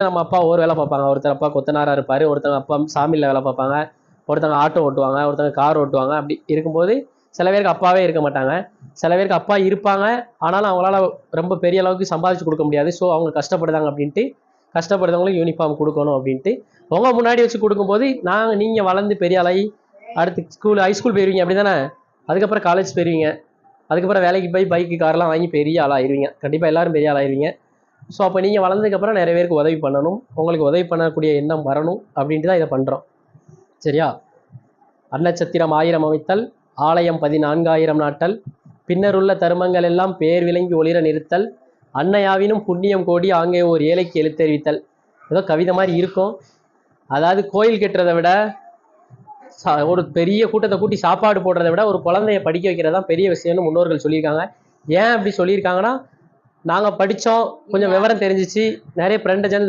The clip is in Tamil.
நம்ம அப்பா ஒரு வேலை பார்ப்பாங்க. ஒருத்தர் அப்பா கொத்தனாரா இருப்பாரு. ஒருத்தங்க அப்பா சாமில வேலை பார்ப்பாங்க. ஒருத்தங்க ஆட்டோ ஓட்டுவாங்க. ஒருத்தங்க கார் ஓட்டுவாங்க. அப்படி இருக்கும்போது சில பேருக்கு அப்பாவே இருக்க மாட்டாங்க. சில பேருக்கு அப்பா இருப்பாங்க. ஆனாலும் அவங்களால ரொம்ப பெரிய அளவுக்கு சம்பாதிச்சு கொடுக்க முடியாது. ஸோ அவங்க கஷ்டப்படுதாங்க அப்படின்ட்டு கஷ்டப்படுறவங்களுக்கு யூனிஃபார்ம் கொடுக்கணும் அப்படின்ட்டு உங்க முன்னாடி வச்சு கொடுக்கும்போது நீங்க வளர்ந்து பெரிய ஆளாகி அடுத்து ஹைஸ்கூல் போயிருவீங்க அப்படி தானே? அதுக்கப்புறம் காலேஜ் போயிருவீங்க. அதுக்கப்புறம் வேலைக்கு போய் பைக்கு கார்லாம் வாங்கி பெரிய ஆளாயிருவீங்க. கண்டிப்பாக எல்லாரும் பெரிய ஆளாயிருவீங்க. ஸோ அப்போ நீங்கள் வளர்ந்ததுக்கப்புறம் நிறைய பேருக்கு உதவி பண்ணணும். உங்களுக்கு உதவி பண்ணக்கூடிய எண்ணம் வரணும் அப்படின்ட்டு தான் இதை பண்ணுறோம். சரியா? அன்னச்சத்திரம் 1000 அமைத்தல், ஆலயம் 14,000 நாட்டல், பின்னருள்ள தருமங்கள் எல்லாம் பேர் விளங்கி ஒளிர நிறுத்தல், அன்னையாவினும் புண்ணியம் கோடி ஆங்கே ஒரு ஏழைக்கு எழுத்தறிவித்தல். ஏதோ கவிதை மாதிரி இருக்கும். அதாவது கோயில் கட்டுறதை விட ஒரு பெரிய கூட்டத்தை கூட்டி சாப்பாடு போடுறதை விட ஒரு குழந்தைய படிக்க வைக்கிறதா பெரிய விஷயம்னு முன்னோர்கள் சொல்லியிருக்காங்க. ஏன் அப்படி சொல்லியிருக்காங்கன்னா, நாங்கள் படித்தோம், கொஞ்சம் விவரம் தெரிஞ்சிச்சு, நிறைய ஃப்ரெண்டை சேர்ந்து